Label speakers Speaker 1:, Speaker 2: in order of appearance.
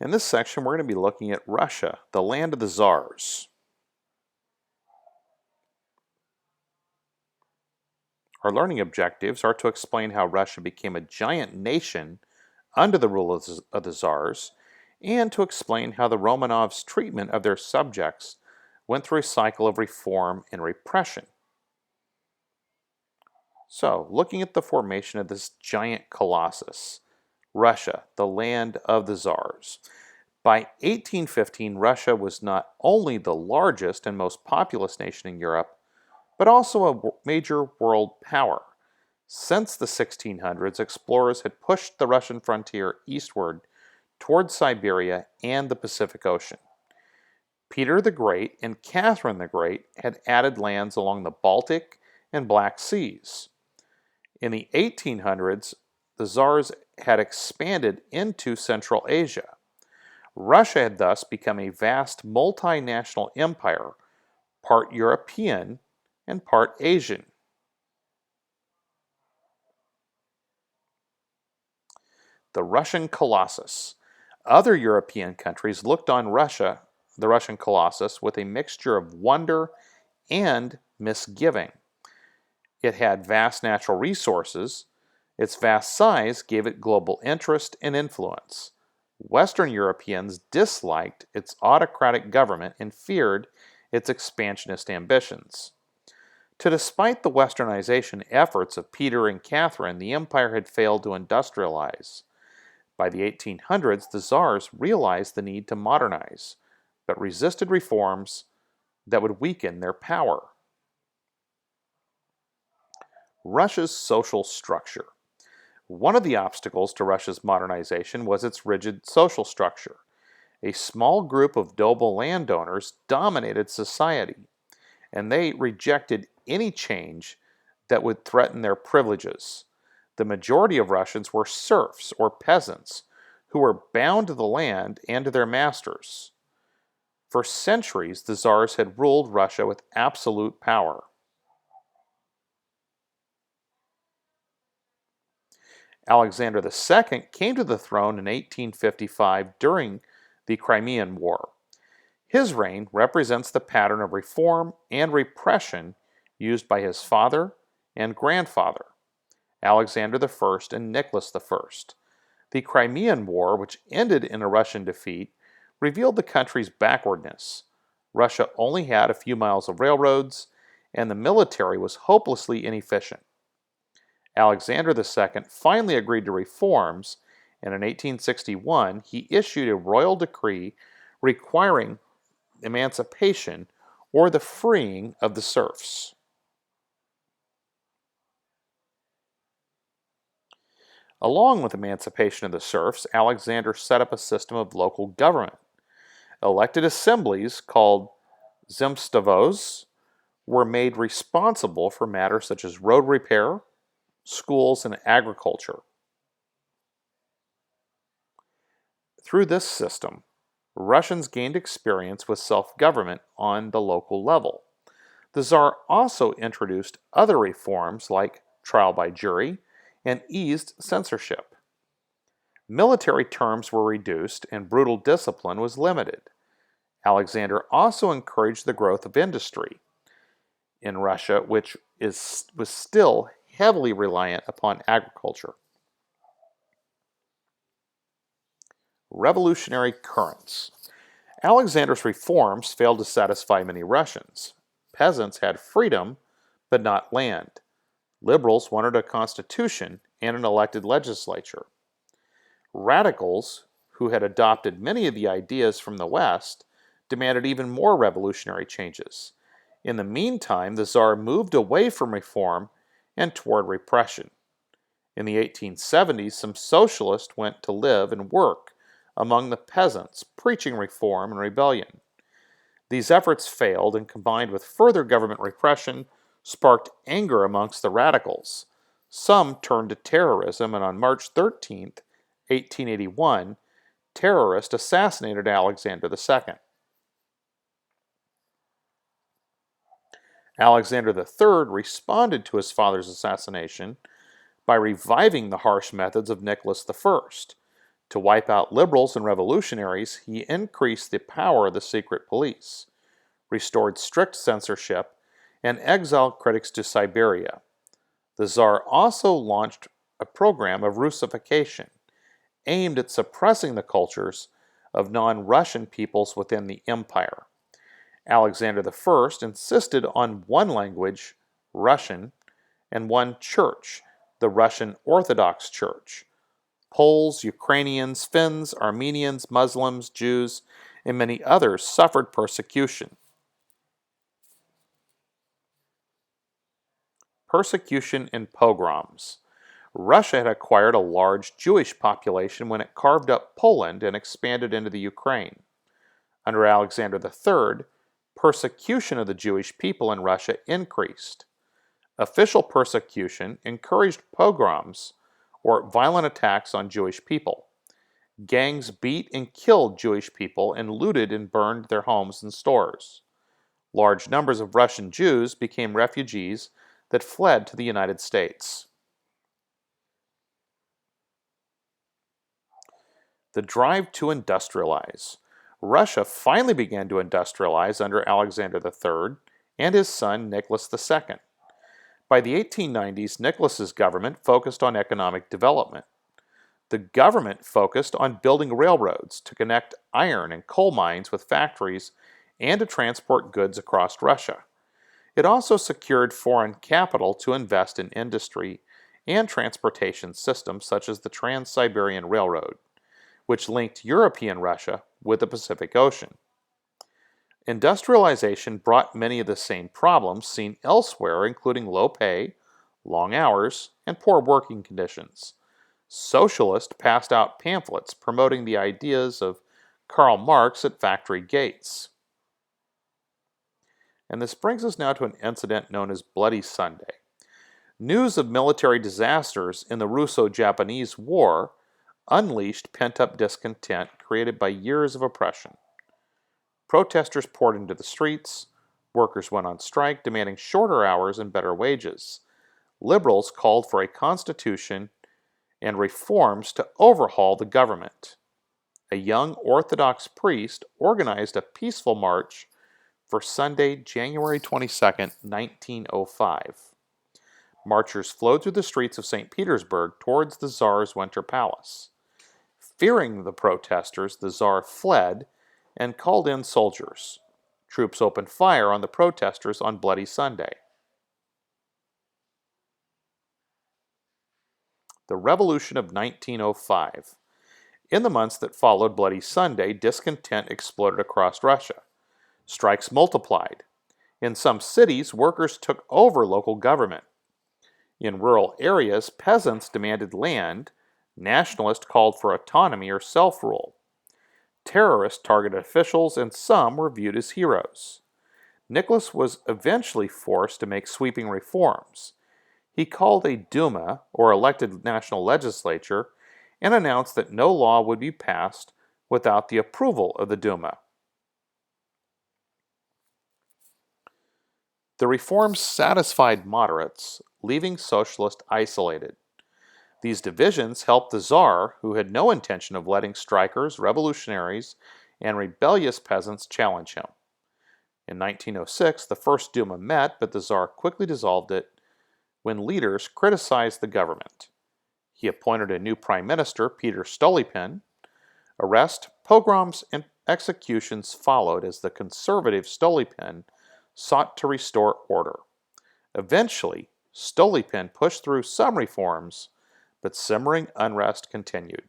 Speaker 1: In this section, we're going to be looking at Russia, the land of the Tsars. Our learning objectives are to explain how Russia became a giant nation under the rule of the Tsars, and to explain how the Romanovs' treatment of their subjects went through a cycle of reform and repression. So, looking at the formation of this giant colossus, Russia, the land of the Tsars. By 1815, Russia was not only the largest and most populous nation in Europe, but also a major world power. Since the 1600s, explorers had pushed the Russian frontier eastward toward Siberia and the Pacific Ocean. Peter the Great and Catherine the Great had added lands along the Baltic and Black Seas. In the 1800s, the Tsars had expanded into Central Asia. Russia had thus become a vast multinational empire, part European and part Asian. The Russian Colossus. Other European countries looked on Russia, the Russian Colossus, with a mixture of wonder and misgiving. It had vast natural resources. Its vast size gave it global interest and influence. Western Europeans disliked its autocratic government and feared its expansionist ambitions. Despite the westernization efforts of Peter and Catherine, the empire had failed to industrialize. By the 1800s, the Tsars realized the need to modernize, but resisted reforms that would weaken their power. Russia's social structure. One of the obstacles to Russia's modernization was its rigid social structure. A small group of noble landowners dominated society, and they rejected any change that would threaten their privileges. The majority of Russians were serfs or peasants who were bound to the land and to their masters. For centuries, the Tsars had ruled Russia with absolute power. Alexander II came to the throne in 1855 during the Crimean War. His reign represents the pattern of reform and repression used by his father and grandfather, Alexander I and Nicholas I. The Crimean War, which ended in a Russian defeat, revealed the country's backwardness. Russia only had a few miles of railroads, and the military was hopelessly inefficient. Alexander II finally agreed to reforms, and in 1861 he issued a royal decree requiring emancipation or the freeing of the serfs. Along with emancipation of the serfs, Alexander set up a system of local government. Elected assemblies, called zemstvos, were made responsible for matters such as road repair, schools, and agriculture. Through this system, Russians gained experience with self-government on the local level. The Tsar also introduced other reforms like trial by jury and eased censorship. Military terms were reduced and brutal discipline was limited. Alexander also encouraged the growth of industry in Russia, which was still heavily reliant upon agriculture. Revolutionary currents. Alexander's reforms failed to satisfy many Russians. Peasants had freedom, but not land. Liberals wanted a constitution and an elected legislature. Radicals, who had adopted many of the ideas from the West, demanded even more revolutionary changes. In the meantime, the Tsar moved away from reform and toward repression. In the 1870s, some socialists went to live and work among the peasants, preaching reform and rebellion. These efforts failed, and combined with further government repression, sparked anger amongst the radicals. Some turned to terrorism, and on March 13, 1881, terrorists assassinated Alexander II. Alexander III responded to his father's assassination by reviving the harsh methods of Nicholas I. To wipe out liberals and revolutionaries, he increased the power of the secret police, restored strict censorship, and exiled critics to Siberia. The Tsar also launched a program of Russification, aimed at suppressing the cultures of non-Russian peoples within the empire. Alexander I insisted on one language, Russian, and one church, the Russian Orthodox Church. Poles, Ukrainians, Finns, Armenians, Muslims, Jews, and many others suffered persecution. Persecution and pogroms. Russia had acquired a large Jewish population when it carved up Poland and expanded into the Ukraine. Under Alexander III, persecution of the Jewish people in Russia increased. Official persecution encouraged pogroms, or violent attacks on Jewish people. Gangs beat and killed Jewish people and looted and burned their homes and stores. Large numbers of Russian Jews became refugees that fled to the United States. The drive to industrialize. Russia finally began to industrialize under Alexander III and his son Nicholas II. By the 1890s, Nicholas's government focused on economic development. The government focused on building railroads to connect iron and coal mines with factories and to transport goods across Russia. It also secured foreign capital to invest in industry and transportation systems such as the Trans-Siberian Railroad, which linked European Russia with the Pacific Ocean. Industrialization brought many of the same problems seen elsewhere, including low pay, long hours, and poor working conditions. Socialists passed out pamphlets promoting the ideas of Karl Marx at factory gates. And this brings us now to an incident known as Bloody Sunday. News of military disasters in the Russo-Japanese War unleashed pent-up discontent created by years of oppression. Protesters poured into the streets. Workers went on strike, demanding shorter hours and better wages. Liberals called for a constitution and reforms to overhaul the government. A young Orthodox priest organized a peaceful march for Sunday, January 22, 1905. Marchers flowed through the streets of St. Petersburg towards the Tsar's winter palace. Fearing the protesters, the Tsar fled and called in soldiers. Troops opened fire on the protesters on Bloody Sunday. The Revolution of 1905. In the months that followed Bloody Sunday, discontent exploded across Russia. Strikes multiplied. In some cities, workers took over local government. In rural areas, peasants demanded land. Nationalists called for autonomy or self-rule. Terrorists targeted officials, and some were viewed as heroes. Nicholas was eventually forced to make sweeping reforms. He called a Duma, or elected national legislature, and announced that no law would be passed without the approval of the Duma. The reforms satisfied moderates, leaving socialists isolated. These divisions helped the Tsar, who had no intention of letting strikers, revolutionaries, and rebellious peasants challenge him. In 1906, the first Duma met, but the Tsar quickly dissolved it when leaders criticized the government. He appointed a new prime minister, Peter Stolypin. Arrests, pogroms, and executions followed as the conservative Stolypin sought to restore order. Eventually, Stolypin pushed through some reforms, but simmering unrest continued.